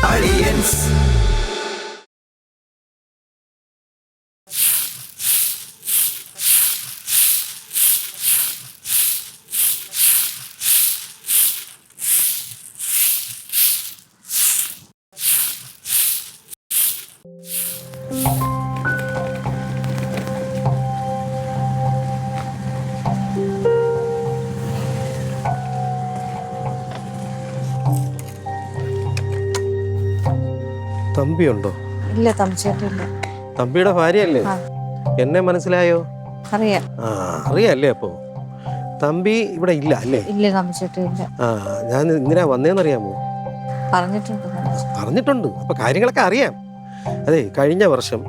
Aliens. തമ്പിയുണ്ടോ? ഇല്ല, തമ്പിച്ചേട്ടില്ല. തമ്പിയുടെ ഭാര്യയല്ലേ? എന്നെ മനസ്സിലായോ? അറിയാം. അറിയാല്ലേ? അപ്പോ തമ്പി ഇവിടെ ഇല്ല അല്ലേ? ഇല്ല, തമ്പിച്ചേട്ടില്ല. ഞാൻ എന്തിനാ വന്നേന്നറിയാമോ? പറഞ്ഞിട്ടുണ്ട്. അപ്പൊ കാര്യങ്ങളൊക്കെ അറിയാം. അതെ, കഴിഞ്ഞ വർഷം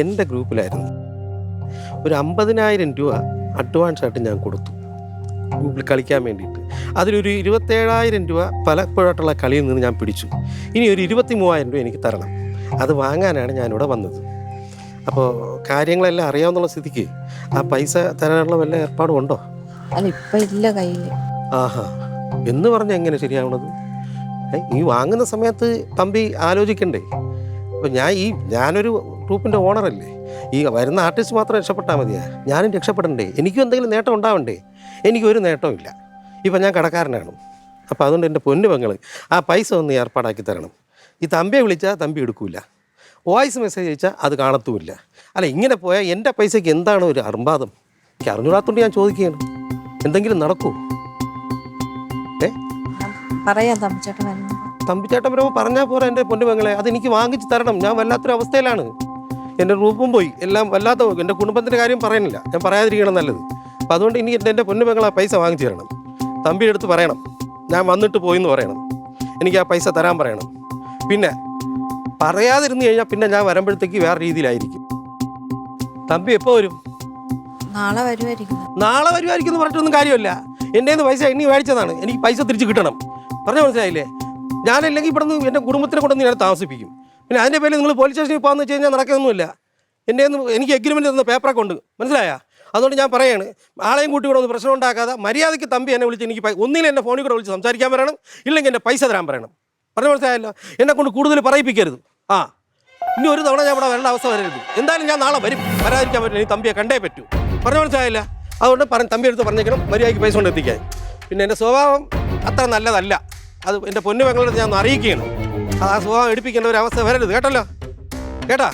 എൻ്റെ ഗ്രൂപ്പിലായിരുന്നു ഒരു 50,000 രൂപ അഡ്വാൻസ് ആയിട്ട് ഞാൻ കൊടുത്തു ഗ്രൂപ്പിൽ കളിക്കാൻ വേണ്ടിയിട്ട്. അതിലൊരു 27,000 രൂപ പലപ്പോഴായിട്ടുള്ള കളിയിൽ നിന്ന് ഞാൻ പിടിച്ചു. ഇനി ഒരു 23,000 രൂപ എനിക്ക് തരണം. അത് വാങ്ങാനാണ് ഞാനിവിടെ വന്നത്. അപ്പോൾ കാര്യങ്ങളെല്ലാം അറിയാവുന്നുള്ള സ്ഥിതിക്ക് ആ പൈസ തരാനുള്ള വല്ല ഏർപ്പാടും ഉണ്ടോ? അല്ല, ഇപ്പം ഇല്ല കയ്യിൽ. ആഹാ, എന്ന് പറഞ്ഞാൽ എങ്ങനെ ശരിയാവണത്? ഈ വാങ്ങുന്ന സമയത്ത് തമ്പി ആലോചിക്കണ്ടേ? അപ്പോൾ ഞാനൊരു ഗ്രൂപ്പിൻ്റെ ഓണറല്ലേ? ഈ വരുന്ന ആർട്ടിസ്റ്റ് മാത്രം രക്ഷപ്പെട്ടാൽ മതിയാ? ഞാനും രക്ഷപ്പെടണ്ടേ? എനിക്കും എന്തെങ്കിലും നേട്ടം ഉണ്ടാവണ്ടേ? എനിക്കൊരു നേട്ടവും ഇല്ല. ഇപ്പം ഞാൻ കടക്കാരനാണ്. അപ്പോൾ അതുകൊണ്ട് എൻ്റെ പൊന്നു പെങ്ങൾ ആ പൈസ ഒന്ന് ഏർപ്പാടാക്കി തരണം. ഈ തമ്പിയെ വിളിച്ചാൽ തമ്പി എടുക്കില്ല, വോയിസ് മെസ്സേജ് അയച്ചാൽ അത് കാണത്തുമില്ല. അല്ല, ഇങ്ങനെ പോയാൽ എൻ്റെ പൈസയ്ക്ക് എന്താണ് ഒരു അർമ്പാദം? എനിക്ക് അറിഞ്ഞൂടാത്തോണ്ട് ഞാൻ ചോദിക്കുകയാണ്, എന്തെങ്കിലും നടക്കൂ? പറയാം തമ്പിച്ചേട്ടൻ വരുമ്പോൾ. തമ്പിച്ചേട്ടൻ വരുമ്പോൾ പറഞ്ഞാൽ പോരാ എൻ്റെ പൊന്നു പെങ്ങളെ? അതെനിക്ക് വാങ്ങിച്ച് തരണം. ഞാൻ വല്ലാത്തൊരു അവസ്ഥയിലാണ്. എൻ്റെ റൂപ്പും പോയി, എല്ലാം വല്ലാത്ത. എൻ്റെ കുടുംബത്തിൻ്റെ കാര്യം പറയുന്നില്ല, ഞാൻ പറയാതിരിക്കണം നല്ലത്. അപ്പോൾ അതുകൊണ്ട് ഇനി എൻ്റെ പൊന്നു പെങ്ങളെ പൈസ വാങ്ങിച്ചു തരണം. തമ്പിയുടെ അടുത്ത് പറയണം ഞാൻ വന്നിട്ട് പോയിന്ന് പറയണം. എനിക്ക് ആ പൈസ തരാൻ പറയണം. പിന്നെ പറയാതിരുന്നു കഴിഞ്ഞാൽ പിന്നെ ഞാൻ വരുമ്പോഴത്തേക്ക് വേറെ രീതിയിലായിരിക്കും. തമ്പി എപ്പോൾ വരും? നാളെ വരുമായിരിക്കും. നാളെ വരുമായിരിക്കും എന്ന് പറഞ്ഞിട്ടൊന്നും കാര്യമില്ല. എൻ്റെ കയ്യിൽ നിന്ന് പൈസ എണ്ണി മേടിച്ചതാണ്, എനിക്ക് പൈസ തിരിച്ച് കിട്ടണം. പറഞ്ഞാൽ മനസ്സിലായില്ലേ? ഞാനല്ലെങ്കിൽ ഇവിടെ നിന്ന് എൻ്റെ കുടുംബത്തിനെ കൊണ്ടൊന്ന് ഞാൻ താമസിപ്പിക്കും. പിന്നെ അതിൻ്റെ പേരിൽ നിങ്ങൾ പോലീസ് സ്റ്റേഷനിൽ പോകാമെന്ന് വെച്ച് കഴിഞ്ഞാൽ നടക്കുന്നൊന്നുമില്ല. എനിക്ക് എഗ്രിമെൻ്റ് തന്ന പേപ്പറൊക്കെ ഉണ്ട്, മനസ്സിലായാ? അതുകൊണ്ട് ഞാൻ പറയാണ്, ആളെയും കൂട്ടി കൂടെ ഒന്ന് പ്രശ്നം ഉണ്ടാക്കാതെ മര്യാദയ്ക്ക് തമ്പി എന്നെ വിളിച്ച് എനിക്ക് ഒന്നിലും എന്നെ ഫോണിൽ കൂടെ വിളിച്ച് സംസാരിക്കാൻ പറയണം, ഇല്ലെങ്കിൽ എൻ്റെ പൈസ തരാൻ പറയണം. പറഞ്ഞ മനസ്സിലായല്ലോ? എന്നെ കൊണ്ട് കൂടുതൽ പറയിപ്പിക്കരുത്. ഇനി ഒരു തവണ ഞാൻ ഇവിടെ വരേണ്ട അവസ്ഥ വരരുത്. എന്തായാലും ഞാൻ നാളെ വരും, വരാതിരിക്കാൻ പറ്റില്ല. ഈ തമ്പിയെ കണ്ടേ പറ്റൂ. പറഞ്ഞ മനസ്സിലായില്ല? അതുകൊണ്ട് തമ്പി എടുത്ത് പറഞ്ഞേക്കണം മര്യാദയ്ക്ക് പൈസ കൊണ്ട് എത്തിക്കാൻ. പിന്നെ എൻ്റെ സ്വഭാവം അത്ര നല്ലതല്ല, അത് എൻ്റെ പൊന്നു പെങ്ങളുടെ ഞാൻ ഒന്ന് അറിയിക്കുകയാണ്. ആ സ്വഭാവം എടുപ്പിക്കേണ്ട ഒരു അവസ്ഥ വരരുത്, കേട്ടല്ലോ? കേട്ടാ?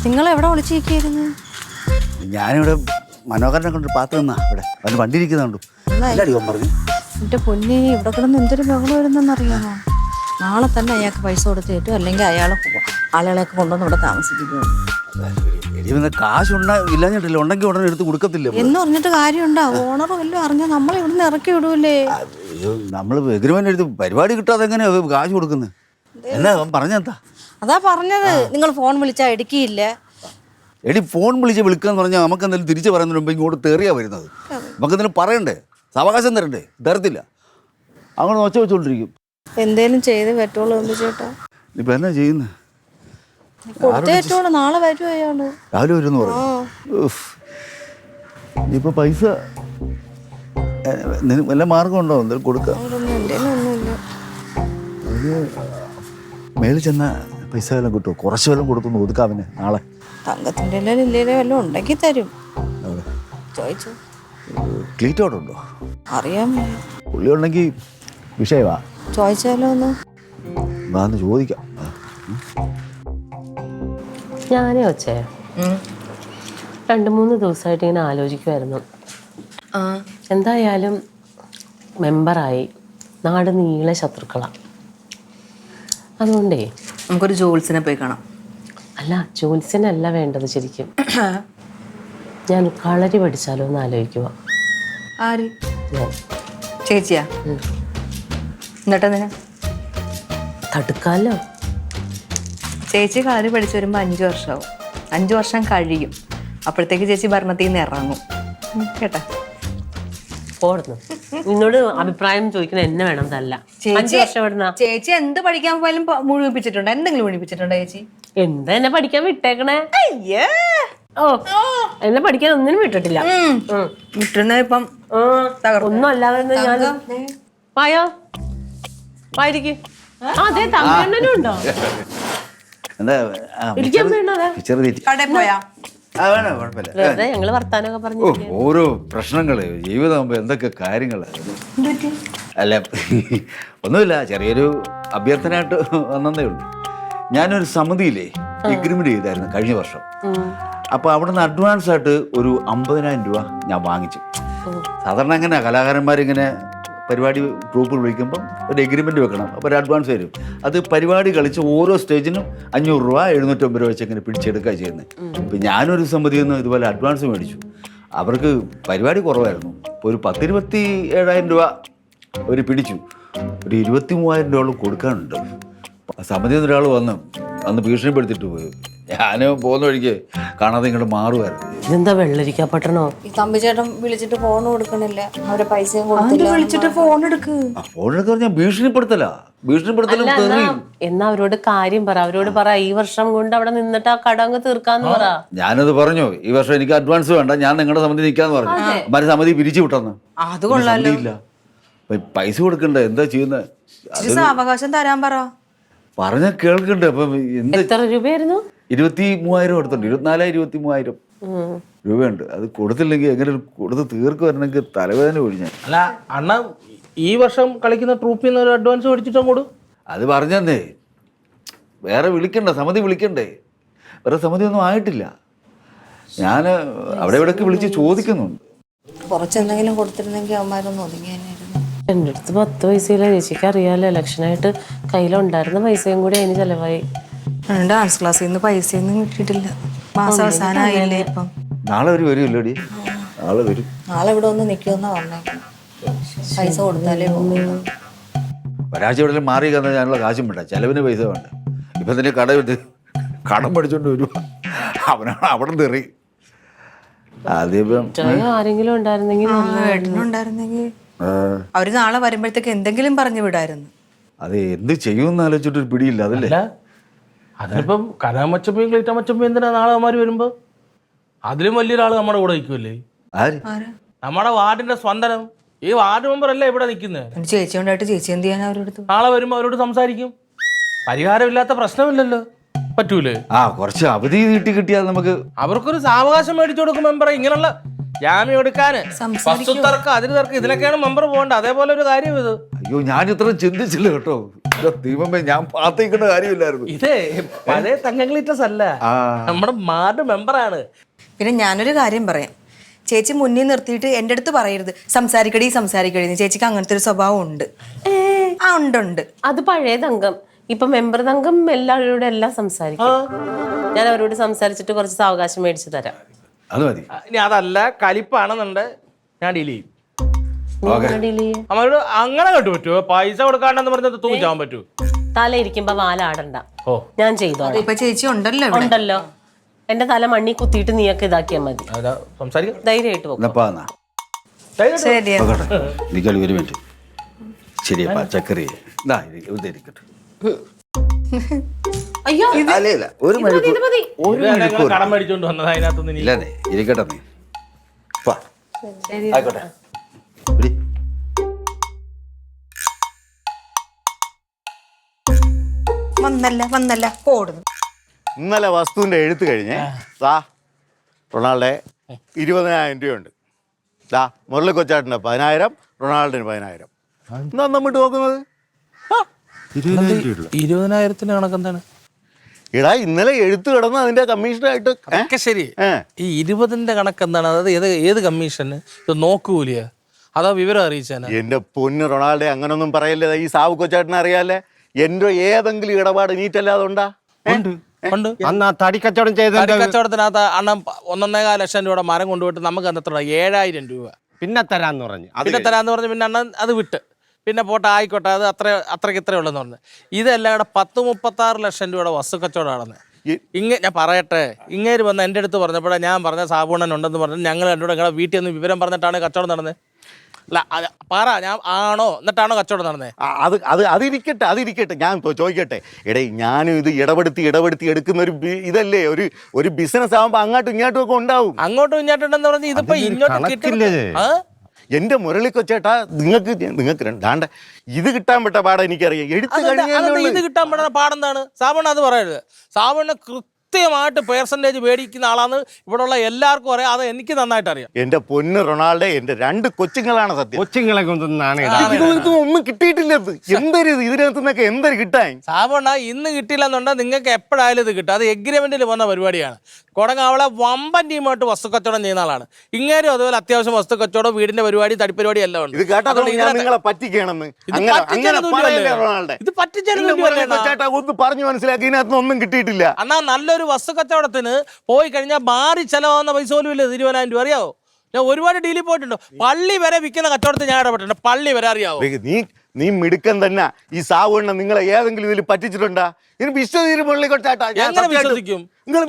നിങ്ങൾ എവിടെ വിളിച്ചിരിക്കുന്നു? ഞാനിവിടെ മനോഹരനെ കൊണ്ട് പാത്ത് നിന്നാ ഇവിടെ അവന് വണ്ടി ഇരിക്കുന്നുണ്ടു. പറഞ്ഞു എൻ്റെ പൊന്നി, ഇവിടെ കിടന്ന് എന്തൊരു ബഹളം വരുന്നെന്നറിയാമോ? നാളെ തന്നെ അയാൾക്ക് പൈസ കൊടുത്തിട്ട്, അല്ലെങ്കിൽ ആളുകളെയൊക്കെ കൊണ്ടുവന്ന് ഇവിടെ താമസിപ്പിക്കുന്നു. കാശ് ഇല്ലാഞ്ഞിട്ടില്ല, ഉണ്ടെങ്കിൽ ഉടനെ എടുത്ത് കൊടുക്കത്തില്ല എന്ന് പറഞ്ഞിട്ട് കാര്യമുണ്ടോ? ഓണർ വല്ലതും അറിഞ്ഞാൽ നമ്മൾ ഇവിടുന്ന് ഇറക്കി വിടൂലേ? നമ്മൾ എഗ്രിമെന്റ് എടുത്ത് പരിപാടി കിട്ടാതെ എങ്ങനെയാ കാശ് കൊടുക്കുന്നത്? എന്നാ പറഞ്ഞെന്താ? അതാ പറഞ്ഞത്, നിങ്ങൾ ഫോൺ വിളിച്ചാൽ എടുക്കിയില്ല. എടി, ഫോൺ വിളിക്കാന്ന് പറഞ്ഞാൽ നമുക്ക് എന്തെങ്കിലും തിരിച്ചു പറയുന്നതിന് മുമ്പ് ഇങ്ങോട്ട് തെറിയാ വരുന്നത്. നമുക്ക് എന്തെങ്കിലും പറയണ്ടേ? സാവകാശം തരണ്ടേ? തരത്തില്ല, അങ്ങനെ ഒച്ച വെച്ചോണ്ടിരിക്കും. എന്തേലും ചെയ്ത് പറ്റുള്ളൂ ചേട്ടാ. ഇപ്പൊ എന്നാ ചെയ്യുന്നത്? കൊടുത്തേറ്റോളൂ, നാളെ വരുമോ അയാള്? രാവിലെ വരുമെന്ന് പറഞ്ഞു. ഇനിയിപ്പോ പൈസ വല്ല മാർഗം ഉണ്ടോ എന്തെങ്കിലും കൊടുക്കാം? മേളിൽ ചെന്ന പൈസ വല്ലതും കിട്ടുമോ? കുറച്ച് വല്ലതും കൊടുത്തൊന്ന് ഒതുക്കാവിനെ നാളെ. തങ്കത്തിൻ്റെ ഇല്ലേ വല്ലതും ഉണ്ടെങ്കിൽ തരും. ചോദിച്ചു. ക്ലീറ്റോടുണ്ടോ? അറിയാൻ പുള്ളി ഉണ്ടെങ്കിൽ വിഷയമാ. ചോദിച്ചാലോ ഒന്ന്? വാന്ന് ചോദിക്കാം. ഞാനേ വച്ചേ 2-3 ദിവസമായിട്ട് ഇങ്ങനെ ആലോചിക്കുമായിരുന്നു. എന്തായാലും മെമ്പറായി, നാട് നീളെ ശത്രുക്കളാണ്. അതുകൊണ്ടേ നമുക്കൊരു ജോത്സ്യനെ പോയി കാണാം. അല്ല, ജോത്സ്യനല്ല വേണ്ടത് ശരിക്കും. ഞാൻ കളരി പഠിച്ചാലോ എന്ന് ആലോചിക്കുക. ആര്? ഞാൻ ചേച്ചിയാ? എന്നിട്ടെന്തിനാ? തടുക്കാലോ. ചേച്ചി കളരി പഠിച്ചു വരുമ്പോൾ 5 വർഷമാവും. 5 വർഷം കഴിയും. അപ്പോഴത്തേക്ക് ചേച്ചി ഭരണത്തിൽ നിന്ന് ഇറങ്ങും. കേട്ടാ? പോടുന്നു. നിന്നോട് അഭിപ്രായം ചോദിക്കുന്ന എന്നെ വേണം തല്ല. 5 വർഷം എവിടുന്നാ? ചേച്ചി എന്ത് പഠിക്കാൻ പോയാലും മുഴുവിപ്പിച്ചിട്ടുണ്ടോ? എന്തെങ്കിലും മുഴുവിപ്പിച്ചിട്ടുണ്ടോ ചേച്ചി? എന്താ എന്നെ പഠിക്കാൻ വിട്ടേക്കണേ? അയ്യേ, ഓ, എന്നെ പഠിക്കാൻ ഒന്നിനും വിട്ടിട്ടില്ല. വിട്ടുന്ന ഇപ്പം ഒന്നും അല്ലാതെ ഞാൻ വായോ വായിരിക്കും. അതെ, തമിഴണ്ണനും ഉണ്ടോ? എന്താ ഇരിക്കാൻ വേണോ? പിക്ചർ തീറ്റി കടയിൽ പോയാ? വേണം, കുഴപ്പമില്ല. വെറുതെ ഞങ്ങള് വർത്താനൊക്കെ പറഞ്ഞു. ഓരോ പ്രശ്നങ്ങള് ജീവിതമാകുമ്പോ എന്തൊക്കെ കാര്യങ്ങള്. അല്ല, ഒന്നുമില്ല, ചെറിയൊരു അഭ്യർത്ഥനയായിട്ട് വന്നതേ ഉള്ളൂ. ഞാനൊരു സമിതിയിലേ എഗ്രിമെന്റ് ചെയ്തായിരുന്നു കഴിഞ്ഞ വർഷം. അപ്പൊ അവിടെ നിന്ന് അഡ്വാൻസ് ആയിട്ട് ഒരു 50,000 രൂപ ഞാൻ വാങ്ങിച്ചു. സാധാരണ എങ്ങനെ കലാകാരന്മാരിങ്ങനെ പരിപാടി ഗ്രൂപ്പ് വിളിക്കുമ്പം ഒരു എഗ്രിമെന്റ് വെക്കണം. അപ്പോൾ ഒരു അഡ്വാൻസ് വരും. അത് പരിപാടി കളിച്ച് ഓരോ സ്റ്റേജിനും 500 രൂപ 750 രൂപ വെച്ച് ഇങ്ങനെ പിടിച്ചെടുക്കുക ചെയ്യുന്നത്. ഇപ്പം ഞാനൊരു സമിതിയിൽ നിന്ന് ഇതുപോലെ അഡ്വാൻസ് മേടിച്ചു. അവർക്ക് പരിപാടി കുറവായിരുന്നു. ഇപ്പോൾ ഒരു 10,27,000 രൂപ അവർ പിടിച്ചു. ഒരു 23,000 രൂപ കൊടുക്കാനുണ്ട്. സമിതിയിൽ നിന്ന് ഒരാൾ വന്ന് ഭീഷണിപ്പെടുത്തിയിട്ട് പോയി. ഞാൻ പോകുന്ന വഴിക്ക് കാണാതെ ഇങ്ങോട്ട് മാറുമായിരുന്നു. ഇതെന്താ വെള്ളരിക്കാ പട്ടണോ? ഈ തമ്പിച്ചേട്ടൻ വിളിച്ചിട്ട് ഫോൺ കൊടുക്കണില്ല, അവരെ പൈസയും കൊടുത്തില്ല. വിളിച്ചിട്ട് ഫോൺ എടുക്ക്. ഫോൺ എടുക്കുക പറഞ്ഞാൽ ഭീഷണിപ്പെടുത്തലും എന്നാ അവരോട് കാര്യം പറ. അവരോട് പറ ഈ വർഷം കൊണ്ട് അവിടെ നിന്നിട്ട് ആ കടങ്ങ് തീർക്കാന്ന് പറ. ഞാനത് പറഞ്ഞു, ഈ വർഷം എനിക്ക് അഡ്വാൻസ് വേണ്ട, ഞാൻ നിങ്ങളുടെ സമിതി നിൽക്കാന്ന് പറഞ്ഞു. മറ്റേ സമിതി പിരിച്ചു വിട്ടെന്ന്. അത് കൊള്ളാലോ. ഇല്ല, പൈസ കൊടുക്കണ്ടേ, എന്താ ചെയ്യുന്നത്? അവകാശം തരാൻ പറ. പറഞ്ഞ കേൾക്കണ്ടേ. അപ്പം എത്ര രൂപയായിരുന്നു? 23,000 കൊടുത്തുണ്ട്. 24,000 രൂപയുണ്ട്. അത് കൊടുത്തില്ലെങ്കിൽ എങ്ങനെ കൊടുത്ത് തീർക്ക് വരണമെങ്കിൽ തലവേദന ഒഴിഞ്ഞ. അല്ല അണ്ണ, ഈ വർഷം കളിക്കുന്ന ട്രൂപ്പിൽ നിന്ന് ഒരു അഡ്വാൻസ് മേടിച്ചിട്ടും കൊടു. അത് പറഞ്ഞേ, വേറെ വിളിക്കണ്ട, സമിതി വിളിക്കണ്ടേ? വേറെ സമിതി ഒന്നും ആയിട്ടില്ല. ഞാൻ അവിടെ ഇവിടെയൊക്കെ വിളിച്ച് ചോദിക്കുന്നുണ്ട്. കുറച്ചെന്തെങ്കിലും കൊടുത്തിരുന്നെങ്കിൽ അവന്മാരൊന്നും ഒതുങ്ങിയായിരുന്നു. എൻ്റെ അടുത്ത് 10 പൈസയില്ല. ചേച്ചിക്ക് അറിയാലോ, ഇലക്ഷനായിട്ട് കയ്യിലുണ്ടായിരുന്ന പൈസയും കൂടി അതിന് ചെലവായി. ഡാൻസ് ക്ലാസ്സിൽ നിന്ന് പൈസയൊന്നും കിട്ടിയിട്ടില്ല. മാസം അവസാനമായില്ലേ ഇപ്പം. നാളെ ഒരു വരുമല്ലോടി? നാളെ വരും. നാളെ ഇവിടെ ഒന്ന് നിൽക്കുമെന്നാ പറഞ്ഞേക്കാം. പൈസ കൊടുത്താലേ പോകും. ഒരാഴ്ച ഇവിടെ മാറി കഴിഞ്ഞാൽ ഞാനുള്ള കാശും വേണ്ട, ചെലവിന് പൈസ വേണ്ട. ഇപ്പം തന്നെ കടം പഠിച്ചോണ്ട് വരും. അവനാണ് അവിടെ തെറി. ആരെങ്കിലും ഉണ്ടായിരുന്നെങ്കിൽ ഉണ്ടായിരുന്നെങ്കിൽ അവര് നാളെ വരുമ്പോഴത്തേക്ക് എന്തെങ്കിലും പറഞ്ഞു വിടായിരുന്നു. അത് എന്ത് ചെയ്യുമെന്ന് ആലോചിച്ചിട്ടൊരു പിടിയില്ല. അതല്ലേ അതിനിപ്പം കലാമച്ചമ്മയും ക്ലീറ്റമച്ചമ്മയും എന്തിനാ നാളെ അവന്മാർ വരുമ്പോ അതിലും വലിയൊരാൾ നമ്മുടെ കൂടെ നിൽക്കുമല്ലേ? ആര്? നമ്മുടെ വാർഡിന്റെ സ്വന്തം ഈ വാർഡ് മെമ്പർ അല്ലേ ഇവിടെ നിൽക്കുന്നത്. ചേച്ചി ഉണ്ടായിട്ട് ചേച്ചി എന്ത് ചെയ്യാൻ അവരോട്? നാളെ വരുമ്പോ അവരോട് സംസാരിക്കും. പരിഹാരമില്ലാത്ത പ്രശ്നമില്ലല്ലോ. പറ്റൂലേ? കുറച്ച് അവധി കിട്ടിയാൽ നമുക്ക് അവർക്കൊരു സാവകാശം മേടിച്ചു കൊടുക്കും മെമ്പറെ. ഇങ്ങനെയുള്ള ജാമ്യം എടുക്കാന് വസ്തുതർക്കം അതിന് തർക്കം ഇതിനൊക്കെയാണ് മെമ്പർ പോകേണ്ടത്. അതേപോലെ ഒരു കാര്യം ഇത്. അയ്യോ, ഞാൻ ഇത്ര ചിന്തിച്ചില്ല കേട്ടോ. ദൈവമേ, ഞാൻ പാത്തേക്കേണ്ട കാര്യമില്ലായിരുന്നു. ഇതേ പഴയ തങ്കങ്ങളീറ്റസ് അല്ല, നമ്മുടെ വാർഡ് മെമ്പറാണ്. പിന്നെ ഞാനൊരു കാര്യം പറയാം. ചേച്ചി മുന്നിൽ നിർത്തിയിട്ട് എൻ്റെ അടുത്ത് പറയരുത് സംസാരിക്കടി ചേച്ചിക്ക് അങ്ങനത്തെ ഒരു സ്വഭാവം ഉണ്ട്. ഉണ്ട്. അത് പഴയ തങ്കം. ഇപ്പൊ മെമ്പർ തങ്കം എല്ലാവരോടും എല്ലാം സംസാരിക്കും. ഞാൻ അവരോട് സംസാരിച്ചിട്ട് കുറച്ച് സാവകാശം മേടിച്ചു തരാം. അത് മതി. ഇനി അതല്ല, കലിപ്പാണെന്നുണ്ട് ഞാൻ ഡീൽ ചെയ്യും. അവരോട് അങ്ങനെ കേട്ടു പറ്റുമോ? പൈസ കൊടുക്കാണ്ടെന്ന് പറഞ്ഞത് തൂച്ചാൻ പറ്റൂ? തല ഇരിക്കുമ്പോ വാലാടണ്ട. ഞാൻ ചെയ്തോ. ഇപ്പൊ ചേച്ചി ഉണ്ടല്ലോ. എന്റെ തല മണ്ണി കുത്തിയിട്ട് നീയൊക്കെ ഇതാക്കിയാ മതി. സംസാരിക്കാം, ധൈര്യമായിട്ട് പോകും. ഒരു മിനിറ്റ്. ശരിയപ്പാ, ചക്കറി ഇരിക്കട്ടെ. അയ്യോ, അല്ല, ഒരു മണിക്കൂർ കടം മേടിച്ചോണ്ട് വന്നത് അതിനകത്തൊന്നും ഇല്ലേ? ഇരിക്കട്ടെ നീ. ആയിക്കോട്ടെ. വന്നല്ല ഓടുന്നു. ഇന്നലെ വസ്തുവിൻ്റെ എഴുത്ത് കഴിഞ്ഞ് റൊണാൾഡെ 20,000 രൂപയുണ്ട്. മുരളി കൊച്ചാട്ടിന് 10,000, റൊണാൾഡിന് 10,000. എന്താ നമ്മിട്ട് നോക്കുന്നത്? 20,000 കണക്കെന്താണ്? ഇടാ, ഇന്നലെ എഴുത്ത് കിടന്ന് അതിന്റെ കമ്മീഷനായിട്ട്. ശരി, ഈ 20ന്റെ കണക്ക് എന്താണ്? അതായത് ഏത് കമ്മീഷന്? ഇത് നോക്കൂലിയ അതോ വിവരം അറിയിച്ചാ? എന്റെ പൊന്ന് റൊണാൾഡെ, അങ്ങനൊന്നും പറയല്ലേ. ഈ സാവു കൊച്ചാട്ടിനെ അറിയാല്ലേ? എന്റെ ഏതെങ്കിലും ഇടപാട് നീറ്റല്ലാതെ ഉണ്ടാ? ഉണ്ട്. അന്ന് ആ തടി കച്ചവടം ചെയ്ത കച്ചവടത്തിനകത്ത് അണ്ണം 1.25 ലക്ഷം രൂപയുടെ മരം കൊണ്ടുപോയിട്ട് നമുക്ക് അന്ന് എത്ര 7000 രൂപ പിന്നെ തരാന്ന് പറഞ്ഞു. പിന്നെ തരാന്ന് പറഞ്ഞ് പിന്നെ അണ്ണൻ അത് വിട്ട് പിന്നെ പോട്ടെ ആയിക്കോട്ടെ അത് അത്രയ്ക്ക് ഇത്രയേ ഉള്ളെന്ന് പറഞ്ഞു. ഇതെല്ലാം കൂടെ 36 ലക്ഷം രൂപയുടെ വസ്തു കച്ചവടം നടന്നത്. ഞാൻ പറയട്ടെ, ഇങ്ങേര് വന്ന് എൻ്റെ അടുത്ത് പറഞ്ഞപ്പോഴാണ് ഞാൻ പറഞ്ഞ സാബൂണൻ ഉണ്ടെന്ന് പറഞ്ഞു. ഞങ്ങൾ രണ്ടുകൂടെ നിങ്ങളുടെ വീട്ടിൽ നിന്ന് വിവരം പറഞ്ഞിട്ടാണ് കച്ചവടം നടന്നത്. അല്ല പറ, ഞാൻ ആണോ എന്നിട്ടാണോ കച്ചവടം നടന്നത്? അതിരിക്കട്ടെ ഞാൻ ചോദിക്കട്ടെ. എടേ ഞാനും ഇത് ഇടപെടുത്തി എടുക്കുന്ന ഇതല്ലേ, ഒരു ബിസിനസ് ആകുമ്പോ അങ്ങോട്ടും ഇങ്ങോട്ടും ഒക്കെ ഉണ്ടാവും. അങ്ങോട്ടും ഇങ്ങോട്ടുണ്ടെന്ന് പറഞ്ഞ് ഇതിപ്പോ ഇങ്ങോട്ട് കിട്ടില്ലേ? എന്റെ മുരളി കൊച്ചേട്ടാ, നിങ്ങൾക്ക് രണ്ടാണ്ട് ഇത് കിട്ടാൻ പെട്ട പാടാ എനിക്കറിയാം. എടുത്തു കഴിഞ്ഞാൽ ഇത് കിട്ടാൻ പെടുന്ന പാടെന്താണ്? സാബുണ്ണ അത് പറയരുത്. സാബുണ്ണ കൃത്യമായിട്ട് പേഴ്സൻറ്റേജ് മേടിക്കുന്ന ആളാന്ന് ഇവിടെ ഉള്ള എല്ലാവർക്കും അറിയാം. അത് എനിക്ക് നന്നായിട്ട് അറിയാം. എന്റെ പൊന്ന് റൊണാൾഡോ, എന്റെ 2 കൊച്ചുങ്ങളാണ് സത്യം. കൊച്ചുങ്ങളെ കൊണ്ടാണ് ഒന്നും കിട്ടിയിട്ടില്ല. എന്തൊരു ഇതിനകത്ത് നിന്നൊക്കെ എന്തൊരു കിട്ടാൻ. സാബുണ്ണ ഇന്ന് കിട്ടിയില്ലെന്നുണ്ടെങ്കിൽ നിങ്ങൾക്ക് എപ്പോഴായാലും ഇത് കിട്ടും. അത് എഗ്രിമെന്റിൽ വന്ന പരിപാടിയാണ്. കൊടങ്ങാവളെ വമ്പൻ ടീമായിട്ട് വസ്തു കച്ചവടം ചെയ്യുന്ന ആളാണ്. ഇങ്ങേരും അതുപോലെ അത്യാവശ്യം വസ്തു കച്ചവടം, വീടിന്റെ പരിപാടി, തടിപ്പരിപാടി എല്ലാം ഉണ്ട്. ഇത് കേട്ടാ നിങ്ങളെ പറ്റിക്കണമെന്ന് ഇത് പറ്റിച്ചേട്ടാ ഒന്ന് പറഞ്ഞു മനസ്സിലാക്കി. ഇതിനകത്ത് ഒന്നും കിട്ടിയിട്ടില്ല. അണ്ണാ നല്ലൊരു വസ്തു കച്ചവടത്തിന് പോയി കഴിഞ്ഞാൽ മാറി ചെലവാകുന്ന പൈസ പോലും ഇല്ല. 20,000 രൂപ അറിയാവോ? ഞാൻ ഒരുപാട് ഡീലിൽ പോയിട്ടുണ്ട്. പള്ളി വരെ വിൽക്കുന്ന കച്ചവടത്തിൽ ഞാൻ ഇടപെട്ടിട്ടുണ്ട്. പള്ളി വരെ അറിയാവോ? നീ മിടുക്കൻ തന്നെ. ഈ സാവണ്ണ നിങ്ങളെ ഏതെങ്കിലും ഇതിൽ പറ്റിച്ചിട്ടുണ്ടാ? ഇതിന് വിശ്വസിക്കും. നിങ്ങൾ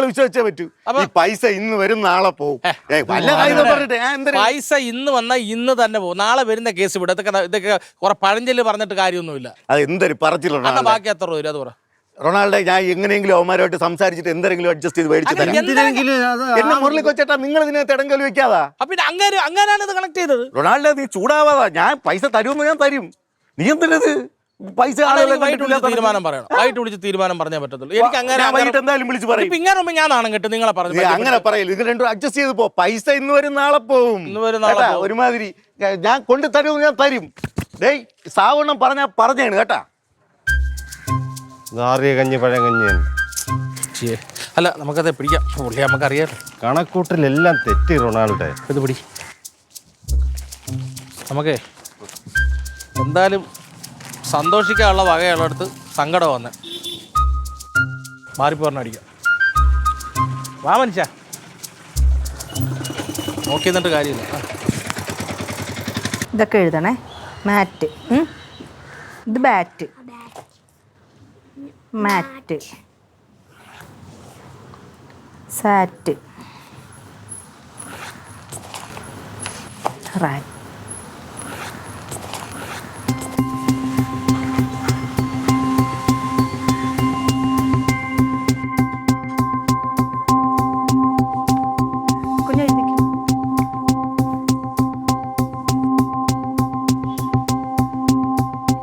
വിശ്വസിച്ചേ പറ്റൂ. ഈ പൈസ ഇന്ന് വരും നാളെ പോകും. പൈസ ഇന്ന് വന്നാൽ ഇന്ന് തന്നെ പോകും. നാളെ വരുന്ന കേസ് ഇവിടെ ഇതൊക്കെ കുറെ പഴഞ്ചൊല്ല് പറഞ്ഞിട്ട് കാര്യമൊന്നുമില്ല. അത് എന്തൊരു പറച്ചിലുണ്ട്. ബാക്കി എത്ര രൂപ അത് പറ. റൊണാൾഡോ, ഞാൻ എങ്ങനെയെങ്കിലും അവന്മാരുമായിട്ട് സംസാരിച്ചിട്ട് എന്തെങ്കിലും അഡ്ജസ്റ്റ് ചെയ്ത് മേടിച്ചു തരാം. എന്നെ മുരളി കൊച്ചേട്ടാ, നിങ്ങൾ ഇതിനകത്ത് ഇടങ്കല് വെക്കാതാ. പിന്നെ അങ്ങനെയാണ് ഇത് കണക്ട് ചെയ്തത്. റൊണാൾഡോ, നീ ചൂടാവാതാ. ഞാൻ പൈസ തരുമെന്ന് ഞാൻ തരും. നീ എന്തിനത് പൈസ തീരുമാനം പറയണം. വൈകിട്ട് വിളിച്ച് തീരുമാനം പറഞ്ഞേ പറ്റത്തുള്ളൂ. എനിക്ക് അങ്ങനെ എന്തായാലും വിളിച്ച് പറയും. ഇങ്ങനെ ഞാൻ നാണം കെട്ടും. നിങ്ങളെ പറഞ്ഞു അങ്ങനെ പറയല്ലോ. ഇത് രണ്ടും അഡ്ജസ്റ്റ് ചെയ്ത് പോ. പൈസ ഇന്ന് വരും നാളെ പോവും. ഒരുമാതിരി ഞാൻ കൊണ്ട് തരുമെന്ന് ഞാൻ തരും. ഡേയ് സാവണ്ണം പറഞ്ഞാണ് കേട്ടാ. കഞ്ഞി പഴങ്കഞ്ഞിയാണ്. അല്ല നമുക്കത് പിടിക്കാം. പുള്ളി നമുക്കറിയാം. കണക്കൂട്ടിലെല്ലാം തെറ്റി റൊണാൾഡോ. ഇത് പിടി. നമുക്കേ എന്തായാലും സന്തോഷിക്കാനുള്ള വകയുള്ളടത്ത് സങ്കടം വന്ന് മാറിപ്പോറിനടിക്കാം. വാ മനുഷ്യ, നോക്കി നിന്നിട്ട് കാര്യമില്ല. ഇതൊക്കെ എഴുതണേ. മാറ്റ്, ഇത് ബാറ്റ്, മാറ്റ്, സാറ്റ്, റാറ്റ്,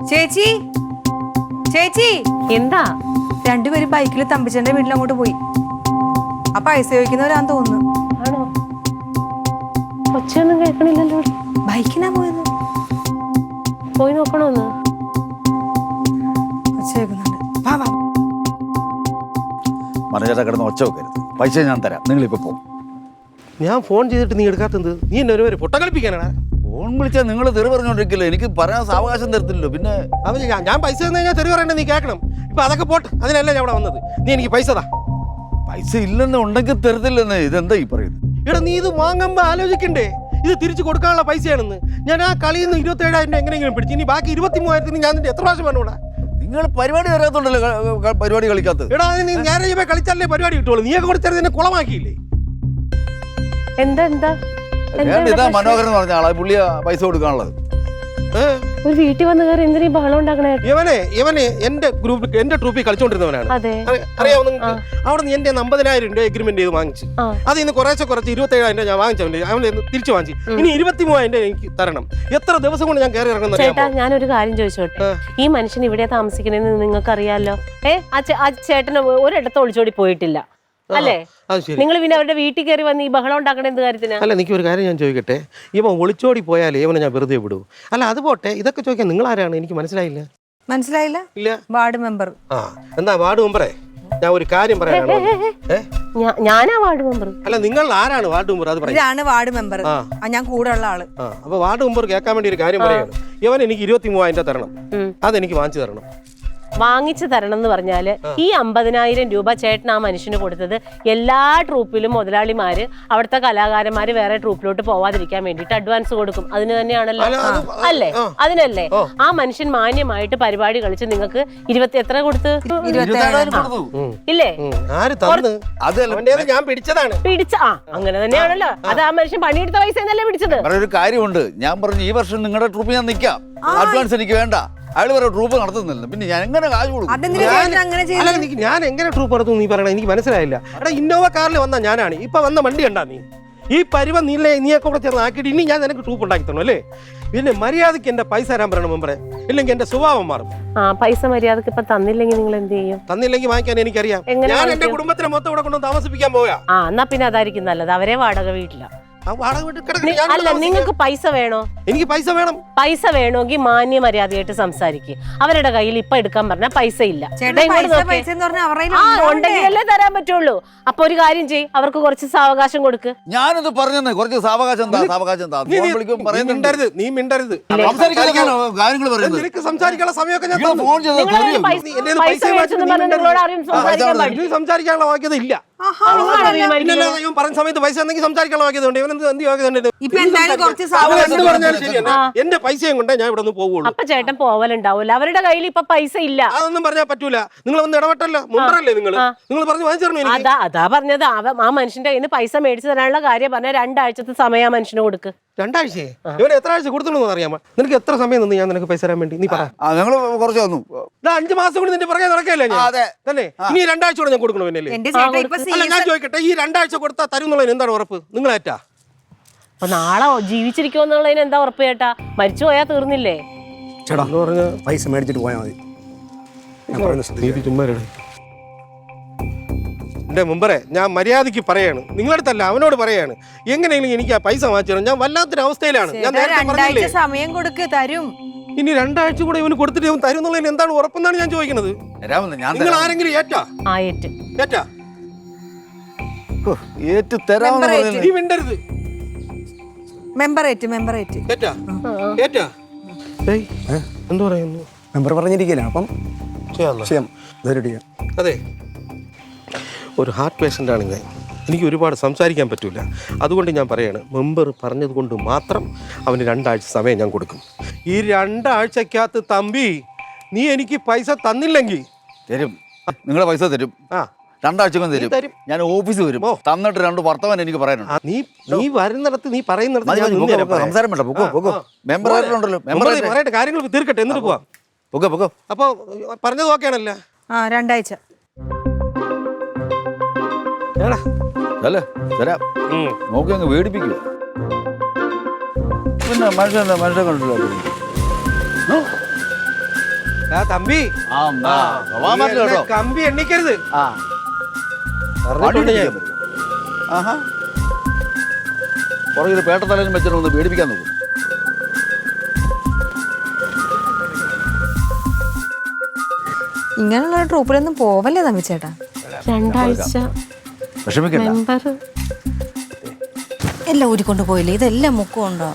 ചേച്ചി ചേച്ചി എന്താ? രണ്ടുപേരും ബൈക്കിൽ തമ്പിച്ചന്റെ വീട്ടിൽ അങ്ങോട്ട് പോയി. ആ പൈസ ചോദിക്കുന്നവരാന്ന് തോന്നുന്നു. ആണോ? ഒച്ചയൊന്നും കേൾക്കണില്ലല്ലോ. ബൈക്കിനാ പോയത്. പോയി നോക്കണോന്ന് ഒച്ച കേൾക്കുന്നുണ്ട്. വാ വാ. മനോജേട്ടാ കിടന്ന് ഒച്ച വെക്കരുത്. പൈസ ഞാൻ തരാം, നിങ്ങളിപ്പോൾ പോകും. ഞാൻ ഫോൺ ചെയ്തിട്ട് നീ എടുക്കാത്തത്? നീ എന്നെ ഒരു പൊട്ട കളിപ്പിക്കാനാണ്. ഫോൺ വിളിച്ചാൽ നിങ്ങൾ തെറി പറഞ്ഞോണ്ടിരിക്കില്ല. എനിക്ക് പറയാൻ സാവകാശം തരത്തില്ലല്ലോ. പിന്നെ ഞാൻ പൈസ തന്നു കഴിഞ്ഞാൽ തെറി പറയണ്ട. നീ കേൾക്കണം. ഇപ്പൊ അതൊക്കെ പോട്ടെ, അതിനല്ല ഞാൻ ഇവിടെ വന്നത്. നീ എനിക്ക് പൈസ താ. പൈസ ഇല്ലെന്ന് ഉണ്ടെങ്കിൽ തരത്തില്ലെന്ന്. ഇതെന്താ ഈ പറയുന്നത്? എടാ നീ ഇത് വാങ്ങുമ്പോ ആലോചിക്കണ്ടേ? ഇത് തിരിച്ചു കൊടുക്കാനുള്ള പൈസയാണെന്ന്. ഞാൻ ആ കളിയിൽ നിന്ന് 27,000 എങ്ങനെയെങ്കിലും പിടിച്ചു. ഇനി ബാക്കി 23,000 ഞാൻ എത്ര പ്രാവശ്യം വേണം ഇവിടെ? നിങ്ങൾ പരിപാടി അറിയാത്തോണ്ടല്ലോ പരിപാടി കളിക്കാത്തത്. എടാ നീ ഞാൻ കളിച്ചാലേ പരിപാടി കിട്ടുള്ളൂ. നീയൊക്കെ കൊടുത്തത് എന്നെ കുളമാക്കിയില്ലേ? എന്താ എന്താ ഇതാ മനോഹരൻ എന്ന് പറഞ്ഞ ആളാ പുള്ളിയാ പൈസ കൊടുക്കാനുള്ളത്. ഒരു വീട്ടിൽ വന്ന് കയറി എന്തിനാ ബഹളം ഉണ്ടാക്കണേ? ഇവനെ എന്റെ ട്രൂപ്പിൽ കളിച്ചോണ്ടിരുന്നവനാണ്. അതെ, അറിയാവുന്ന അവിടെ നിന്ന് എന്റെ 50,000 രൂപ എഗ്രിമെന്റ് ചെയ്ത് വാങ്ങിച്ചു. അതിൽ നിന്ന് കുറച്ച് 27,000 ഞാൻ വാങ്ങിച്ചവന്റെ അവനെ തിരിച്ചു വാങ്ങിച്ചു. ഇനി 23,000 എനിക്ക് തരണം. എത്ര ദിവസം കൊണ്ട് ഞാൻ കയറി ഇറങ്ങുന്നത്? ചേട്ടാ ഞാനൊരു കാര്യം ചോദിച്ചോട്ടെ. ഈ മനുഷ്യൻ ഇവിടെ താമസിക്കണെന്ന് നിങ്ങൾക്ക് അറിയാലോ. ആ ചേട്ടന് ഒരിടത്ത് ഒളിച്ചോടി പോയിട്ടില്ല അല്ലേ? നിങ്ങൾ പിന്നെ അവരുടെ വീട്ടിൽ കയറി വന്ന് ഈ ബഹളം ഉണ്ടാക്കണ എന്ത് കാര്യത്തിനാ? അല്ല എനിക്ക് ഒരു കാര്യം ഞാൻ ചോദിക്കട്ടെ. ഇവൻ ഒളിച്ചോടി പോയാലേ ഇവനെ ഞാൻ വെറുതെ വിടൂ? അല്ല അത് പോട്ടെ, ഇതൊക്കെ ചോദിക്കാൻ നിങ്ങൾ ആരാണ്? എനിക്ക് മനസ്സിലായില്ല. ഇല്ല. Ward member. എന്താ വാർഡ് മെമ്പറേ? ഞാൻ ഒരു കാര്യം പറയാനാണോ? ഞാനാ വാർഡ് മെമ്പർ. അല്ല നിങ്ങൾ ആരാണ് വാർഡ് മെമ്പർ? അത് ഇതാണ് വാർഡ് മെമ്പർ. ഞാൻ കൂടെ ഉള്ള ആള്. അപ്പൊ വാർഡ് മെമ്പർ കേൾക്കാൻ വേണ്ടി ഒരു കാര്യം പറയാണ്. ഇവൻ എനിക്ക് 23,000 തരണം. അതെനിക്ക് വാങ്ങിച്ചു തരണം. വാങ്ങിച്ചു തരണം എന്ന് പറഞ്ഞാല് ഈ 50,000 രൂപ ചേട്ടൻ ആ മനുഷ്യന് കൊടുത്തത് എല്ലാ ട്രൂപ്പിലും മുതലാളിമാര് അവിടുത്തെ കലാകാരന്മാര് വേറെ ട്രൂപ്പിലോട്ട് പോവാതിരിക്കാൻ വേണ്ടിട്ട് അഡ്വാൻസ് കൊടുക്കും. അതിന് തന്നെയാണല്ലോ, അല്ലേ? അതിനല്ലേ ആ മനുഷ്യൻ മാന്യമായിട്ട് പരിപാടി കളിച്ച് നിങ്ങൾക്ക് 20 എത്ര കൊടുത്ത് ഇല്ലേ? ഞാൻ പിടിച്ചതാണ്. അങ്ങനെ തന്നെയാണല്ലോ. അത് ആ മനുഷ്യൻ പണിയെടുത്ത പൈസ എന്നല്ലേ പിടിച്ചത്. ഒരു കാര്യമുണ്ട്, ഞാൻ പറഞ്ഞു ഈ വർഷം നിങ്ങളുടെ ട്രൂപ്പ് ഞാൻ നിൽക്കാം, അഡ്വാൻസ് എനിക്ക് വേണ്ട. അയാൾ വേറെ ട്രൂപ്പ് നടത്തുന്നില്ല, പിന്നെ ഞാൻ എങ്ങനെ കാശ് കൊടുക്കും? ഞാൻ എങ്ങനെ ട്രൂപ്പ് നടത്തും നീ പറയണ? എനിക്ക് മനസ്സിലായില്ല. എടാ ഇന്നോവ കാറിൽ വന്ന ഞാനാണ്, ഇപ്പൊ വന്ന വണ്ടി കണ്ടാ നീ? ഈ പരുവം നീയൊക്കെ കൂടെ ചേർന്ന് ആക്കിയിട്ട് ഇനി ഞാൻ നിനക്ക് ട്രൂപ്പ് ഉണ്ടാക്കി തരണം അല്ലേ? പിന്നെ മര്യാദക്ക് എന്റെ പൈസ തരാൻ പറയണം മെമ്പറെ, ഇല്ലെങ്കിൽ എന്റെ സ്വഭാവം മാറും. പൈസ മര്യാദക്ക് ഇപ്പൊ തന്നില്ലെങ്കിൽ നിങ്ങൾ എന്ത് ചെയ്യും? തന്നില്ലെങ്കിൽ വാങ്ങിക്കാൻ എനിക്കറിയാം. ഞാൻ എന്റെ കുടുംബത്തിനെ മൊത്തം ഇവിടെ കൊണ്ട് താമസിപ്പിക്കാൻ പോയാ. എന്നാ പിന്നെ അതായിരിക്കും നല്ലത്. അവരെ വാടക വീട്ടില. അല്ല, നിങ്ങൾക്ക് പൈസ വേണോ? എനിക്ക് പൈസ വേണം. പൈസ വേണമെങ്കിൽ മാന്യ മര്യാദയായിട്ട് സംസാരിക്കുക. അവരുടെ കയ്യിൽ ഇപ്പൊ എടുക്കാൻ പറഞ്ഞാൽ പൈസ ഇല്ല, ഉണ്ടെങ്കിലല്ലേ തരാൻ പറ്റുള്ളൂ. അപ്പൊ ഒരു കാര്യം ചെയ്യ്, അവർക്ക് കുറച്ച് സാവകാശം കൊടുക്ക്. ഞാനത് പറഞ്ഞു, കുറച്ച് സാവകാശം നീ മിണ്ടരുത്. സംസാരിക്കാനുള്ള സമയമൊക്കെ സംസാരിക്കാനുള്ള വാക്യത ഇല്ല. പറഞ്ഞ സമയത്ത് പൈസ ഉണ്ടെങ്കിൽ സംസാരിക്കാനുള്ള വാക്യതയുണ്ട്. എന്റെ പൈസയും കൊണ്ടേ ഞാൻ ഇവിടെ നിന്ന് പോകുള്ളൂ. അപ്പൊ ചേട്ടൻ പോവലുണ്ടാവൂല, അവരുടെ കയ്യിൽ ഇപ്പൊ പൈസ ഇല്ല. അതൊന്നും പറഞ്ഞാൽ പറ്റൂല. നിങ്ങൾ വന്ന് ഇടപെട്ടല്ലോ, മുമ്പറല്ലേ നിങ്ങൾ പറഞ്ഞു വാങ്ങിച്ചു. അതാ പറഞ്ഞത്. ആ മനുഷ്യന്റെ കയ്യിൽ നിന്ന് പൈസ മേടിച്ചു തരാനുള്ള കാര്യം പറഞ്ഞ 2 ആഴ്ചത്തെ സമയം ആ മനുഷ്യന് കൊടുക്ക്. 2 ആഴ്ചയെ? ഇവന് എത്ര ആഴ്ച കൊടുത്തു അറിയാമോ? നിനക്ക് എത്ര സമയം നിന്ന് ഞാൻ നിനക്ക് പൈസ തരാൻ വേണ്ടി? നീ പറ. ഞങ്ങൾ കുറച്ച് തന്നു. 5 മാസം കൂടി നിന്റെ പുറകെ നടക്കല്ലേ തന്നെ? ഇനി 2 ആഴ്ച കൂടെ ഞാൻ കൊടുക്കണോ? അല്ല ഞാൻ ചോദിക്കട്ടെ, ഈ 2 ആഴ്ച കൊടുത്താൽ തരുന്നുള്ളതിന് എന്താണ് ഉറപ്പ്? നിങ്ങളേറ്റാ? അപ്പൊ നാളെ ജീവിച്ചിരിക്കുമെന്നുള്ളതിന് എന്താ ഉറപ്പ് ചേട്ടാ? മരിച്ചു പോയാൽ തീർന്നില്ലേ? ചേട്ടാ പറഞ്ഞ പൈസ മേടിച്ചിട്ട് പോയാൽ മതി. എന്റെ മുമ്പേ ഞാൻ മര്യാദയ്ക്ക് പറയാണ്, നിങ്ങളടുത്തല്ല അവനോട് പറയാണ്. എങ്ങനെയെങ്കിലും എനിക്ക് ആ പൈസ വാങ്ങിച്ചു. ഞാൻ വല്ലാത്തൊരു അവസ്ഥയിലാണ്. ഞാൻ സമയം കൊടുക്ക്, തരും. ഇനി 2 ആഴ്ച കൂടെ ഇവന് കൊടുത്തിട്ട് ഇവൻ തരും എന്നുള്ളതിന് എന്താണ് ഉറപ്പെന്നാണ് ഞാൻ ചോദിക്കുന്നത്. നിങ്ങൾ ആരെങ്കിലും ഏറ്റാ? ഏറ്റാ? നീ മിണ്ടരുത്. എന്ത് പറയുന്നു? മെമ്പർ പറഞ്ഞിരിക്കില്ല, അപ്പം അതെ, ഒരു ഹാർട്ട് പേഷ്യൻ്റ് ആണ് ഞാൻ. എനിക്ക് ഒരുപാട് സംസാരിക്കാൻ പറ്റൂല. അതുകൊണ്ട് ഞാൻ പറയാണ്, മെമ്പർ പറഞ്ഞത് കൊണ്ട് മാത്രം അവന് 2 ആഴ്ച സമയം ഞാൻ കൊടുക്കും. ഈ 2 ആഴ്ചക്കകത്ത് തമ്പി നീ എനിക്ക് പൈസ തന്നില്ലെങ്കിൽ തരും. നിങ്ങളെ പൈസ തരും. 2 ആഴ്ചക്കും തരും. ഞാൻ ഓഫീസിൽ വരും. തന്നിട്ട് 2 വർത്തമാനം എനിക്ക് പറയാനുണ്ട്. നീ വരുന്നിടത്ത് നീ പറയുന്നിടത്ത് സംസാരം വേണ്ട. മെമ്പർ പറയട്ടെ, കാര്യങ്ങൾ തീർക്കട്ടെ, എന്നിട്ട് പോവാം. അപ്പൊ പറഞ്ഞത് ഓക്കെയാണല്ലോ? 2 ആഴ്ച തരാം. നോക്കി അങ്ങ് വേടിപ്പിക്കുക. പിന്നെ മനുഷ്യ കണ്ടില്ല തമ്പി. കമ്പി എണ്ണിക്കരുത്. പുറകിൽ പേട്ടത്തലയും വെച്ചിട്ട് ഒന്ന് പേടിപ്പിക്കാൻ നോക്കും. ഇങ്ങനെയുള്ള ട്രൂപ്പിലൊന്നും പോവല്ലേ തമ്പി ചേട്ടാ? 2 ആഴ്ച വിഷമിക്കണ്ട. എല്ലാം ഊരിക്കൊണ്ട് പോയില്ലേ? ഇതെല്ലാം മുക്കുണ്ടോ?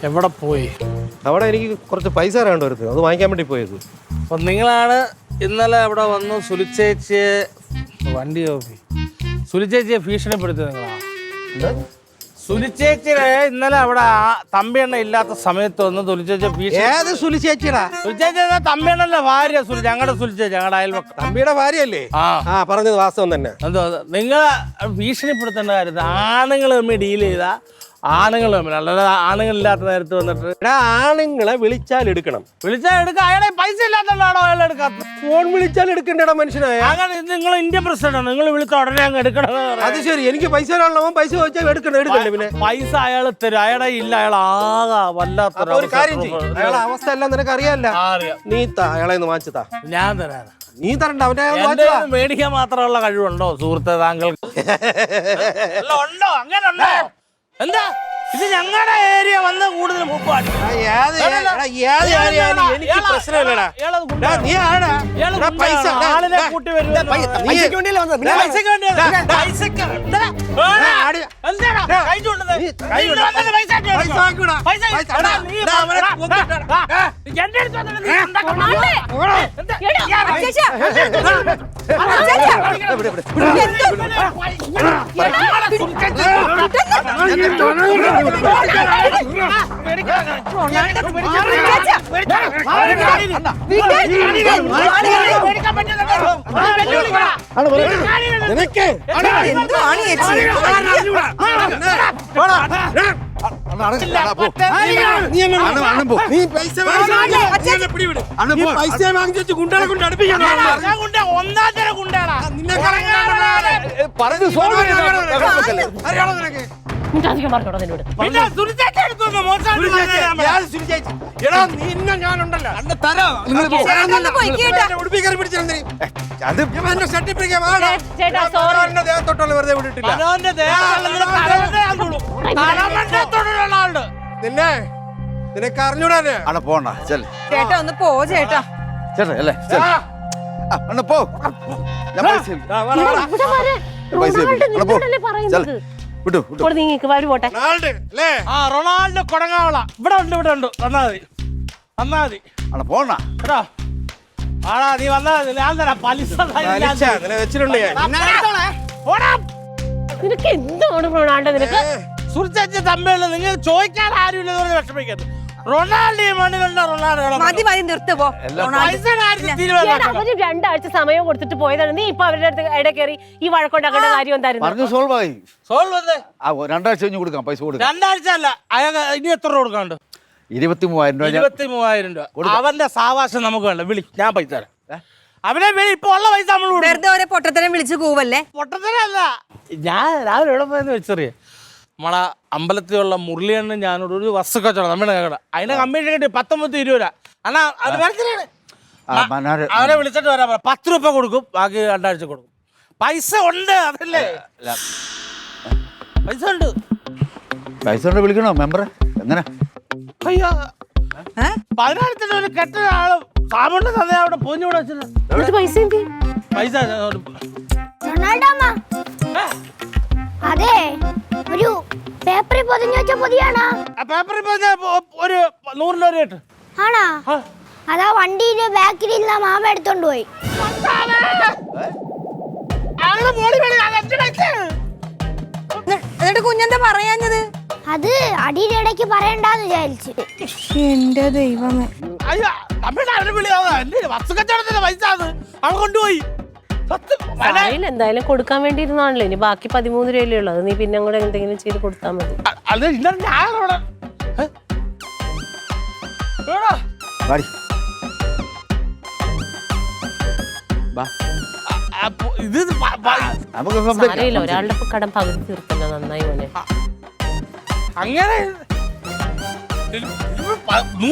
എവിടെ പോയി? അവിടെ എനിക്ക് കുറച്ച് പൈസ തരാണ്ട് വരുന്നത്, അത് വാങ്ങിക്കാൻ വേണ്ടി പോയത്. അപ്പം നിങ്ങളാണ് ഇന്നലെ അവിടെ വന്ന് സുലിച്ചേച്ചിയെ വണ്ടി സുലിച്ചേച്ചിയെ ഭീഷണിപ്പെടുത്തിയത് നിങ്ങളാണ്? സുലിച്ചേച്ചിയെ ഇന്നലെ അവിടെ തമ്പിയണ്ണ ഇല്ലാത്ത സമയത്ത് വന്ന് സുലിച്ചേച്ചി ഭീഷണി. സുലിച്ചേച്ചിടാ? സുലിച്ചേച്ചി തമ്പിയണ്ണല്ലേ ഭാര്യ? ഞങ്ങളുടെ സുലിച്ചേച്ചി, ഞങ്ങളുടെ അയൽവക്കം. തമ്പിയുടെ ഭാര്യയല്ലേ? പറഞ്ഞത് വാസ്തവം തന്നെ. എന്തോ നിങ്ങളെ ഭീഷണിപ്പെടുത്തേണ്ട കാര്യം ആണുങ്ങൾ തമ്മിൽ ഡീൽ ചെയ്താ ആണുങ്ങൾ തമ്മിൽ, അല്ലാതെ ആണുങ്ങളില്ലാത്ത നേരത്ത് വന്നിട്ട്. ആണുങ്ങളെ വിളിച്ചാൽ എടുക്കണം. അയാളെ പൈസ ഇല്ലാത്തതാണോ അയാൾ എടുക്കാത്ത? ഫോൺ വിളിച്ചാൽ എടുക്കേണ്ടടാ മനുഷ്യനായ. അങ്ങനെ നിങ്ങൾ ഇന്ത്യൻ പ്രസിഡന്റ്, നിങ്ങൾ വിളിച്ച ഉടനെ അങ്ങ് എടുക്കണം. അത് ശരി, എനിക്ക് പൈസ തരാനുള്ളവൻ പൈസ ചോദിച്ചാൽ എടുക്കണ്ടേ? പിന്നെ പൈസ അയാൾ തരും. അയാളെ ഇല്ല, അയാൾ ആകാ വല്ലാത്ത ഒരു കാര്യം ചെയ്യും. അയാളെ അവസ്ഥ എല്ലാം നിനക്ക് അറിയാല്ല. നീ അയാളെ വാങ്ങിച്ചതാ. ഞാൻ തരാം. നീ തരണ്ട. അവന്റെ മേടിക്കാൻ മാത്രമുള്ള കഴിവുണ്ടോ സുഹൃത്തെ താങ്കൾക്ക്? ഉണ്ടോ? അങ്ങനെ ഉണ്ടോ? എന്താ ഇത് ഞങ്ങളുടെ ഏരിയ വന്ന് കൂടുതൽ മുപ്പാടി എനിക്ക് പ്രശ്നമില്ലടാ നീ ആടാ പൈസ ആളിനെ കൂട്ടി വരുമോ പൈസക്ക് വേണ്ടിയല്ലേ വന്നത്? പിന്നെ പൈസക്ക് വേണ്ടിയാ? പൈസക്ക് എന്തിനാ? എന്തിനാ? കൈ ചൂണ്ടുന്നത്? നിങ്ങൾ വന്നിട്ട് പൈസ ആക്കി എടുക്കോ? പൈസ എടാ, നീ എന്റെ അടുത്ത് വന്നിട്ട് നീ ഉണ്ടാക്കാൻ പോകുന്നു. എന്താ? നീ പൈസ വാങ്ങിച്ചു ഗുണ്ടകളെ കൊണ്ട് അടുപ്പിക്കാൻ ഒന്നാം തരം കൊണ്ടാണ് പറഞ്ഞു അറിയാണോ നിനക്ക് അധികം പറഞ്ഞോടാ നിന്നോട്. പിന്നെ സുനിച്ചേച്ചി എടുത്തു മോശമായിട്ട് എടാ നിന്നെ ഞാനുണ്ടല്ലോ ഉടുപ്പി കയറി പിടിച്ചിരുന്നേ അത് എന്റെ സർട്ടിഫിക്കറ്റ് വാടാ ചേട്ടാ സോറി. എന്റെ ദേഹത്തോട്ടുള്ള വെറുതെ വിട്ടിട്ടില്ല മനോന്റെ തൊടുള്ള ആളുണ്ട് നിന്നെ നിനക്ക് അറിഞ്ഞൂടാനെ അണ്ണ പോണ്ട ചെൽ ചേട്ടാ ഒന്ന് പോ ചേട്ടാ. ചേട്ടാ അല്ലേ ചെൽ അണ്ണ പോ ഞാൻ പൈസ ഇവിടെ വരെ. പൈസ റൊണാൾഡോ അണ്ണ പോ നിന്നോടല്ലേ പറയുന്നത്. വിട്ടു വിട്ടു ഇപ്പോൾ നീങ്ങിക്ക് വരും പോട്ടെ. റൊണാൾഡോ അല്ലേ ആ റൊണാൾഡോ കൊടങ്ങാവള ഇവിടെ ഉണ്ട് വന്നാ മതി അണ്ണ പോണ കേട്ടോ ആടാ നീ വന്നാ മതി. ഞാൻ തരാം പലിശ നിന്നെ വെച്ചിട്ടുണ്ട് ഞാൻ നിനക്ക് എന്താണ് റൊണാൾഡോ നിനക്ക്? സുഹൃത്തേച്ചി തമ്മിൽ നിങ്ങൾ ചോദിക്കാൻ ആരുമില്ലെന്ന് പറഞ്ഞ് വിഷമിക്കരുത്. റൊണാൾഡോ ഈ മണ്ണിലുണ്ട് റൊണാൾഡോ മതി മതി നിർത്ത് പോ. പൈസ കാര്യത്തിൽ ചേട്ടാ, തീരുമാനം അവര് 2 ആഴ്ച സമയം കൊടുത്തിട്ട് പോയതാണ്. നീ ഇപ്പൊ അവരുടെ അടുത്ത് ഇട കയറി ഈ വഴക്കുണ്ടാക്കേണ്ട കാര്യം എന്തായിരുന്നു? പറഞ്ഞു സോൾവ് ആയി സോൾവ് വന്നേ ആ 2 ആഴ്ച കഴിഞ്ഞ് കൊടുക്കാം പൈസ കൊടുക്കാം 2 ആഴ്ച അല്ല അയാൾക്ക് ഇനി എത്ര രൂപ കൊടുക്കാണ്ട് 23,000 രൂപ 23,000 രൂപ അവന്റെ സാവാസം നമുക്ക് വേണ്ട വിളി ഞാൻ പൈസ തരാം അവനെ വിളി ഇപ്പൊ ഉള്ള പൈസ നമ്മൾ വെറുതെ ഓരോ പൊട്ടത്തരം വിളിച്ചു കൂവല്ലേ. പൊട്ടത്തരല്ല ഞാൻ രാവിലെ എവിടെ പോയെന്ന് വെച്ചറിയ നമ്മളെ അമ്പലത്തിലുള്ള മുരളിയണ്ണ ഞാനോട് ഒരു വസ്തു കച്ചവടം നമ്മുടെ കട അതിനെ കമ്മീഷൻ കിട്ടി 19-20 രൂപ അണ്ണാ അത് മനസ്സിലാണ് അവനെ വിളിച്ചിട്ട് വരാൻ പറ 10 രൂപ കൊടുക്കും ബാക്കി 2 ആഴ്ച കൊടുക്കും പൈസ ഉണ്ട് അതല്ലേ പൈസ ഉണ്ട് പൈസ കൊണ്ട് വിളിക്കണോ മെമ്പറെ എങ്ങനെ അയ്യോ 10,000 ഒരു കെട്ട ആള് സാമുണ്ട് തന്നെ അവിടെ പോഞ്ഞൂടെ വെച്ചില്ല എന്നിട്ട് പൈസ എന്ത്? പൈസ റൊണാൾഡോമ്മ അതെ ഒരു പേപ്പറിൽ പൊതിഞ്ഞു വെച്ച പൊതിയാണോ പേപ്പറിൽ പോയ ഒരു 100 രൂപ കേട്ട് ആണോ അതാ വണ്ടിയില് ബാക്കിലിരുന്ന മാമ എടുത്തോണ്ട് പോയി എന്നിട്ട് കുഞ്ഞെന്താ പറയാഞ്ഞത്? അത് അടിയുടെ ഇടയ്ക്ക് പറയണ്ടെന്ന് വിചാരിച്ചു എന്റെ ദൈവമേ. അയ്യോ നമ്മുടെ അവനെ വിളിയാവാ എന്റെ വസ്തു കച്ചവടത്തിന്റെ പൈസ അത് അവൻ കൊണ്ടുപോയി സാരമില്ല, എന്തായാലും കൊടുക്കാൻ വേണ്ടി ഇരുന്നാണല്ലോ. ഇനി ബാക്കി 13 രൂപയല്ലേ ഉള്ളൂ. അത് നീ പിന്നെ കൂടെ എന്തെങ്കിലും ചെയ്ത് കൊടുത്താൽ മതി. അത് ഇന്നലെ ഞാനവിടെ വാടി. വാ. ഇത് നമുക്ക് സംസാരിക്കാം. സാരമില്ല, ഒരാളുടെ കടം പകുതി തീർത്തല്ലോ. നന്നായി മോനെ. അങ്ങനെ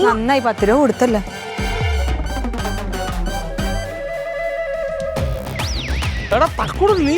നന്നായി 10 രൂപ കൊടുത്തല്ലോ. എടാ തക്കൂട് നീ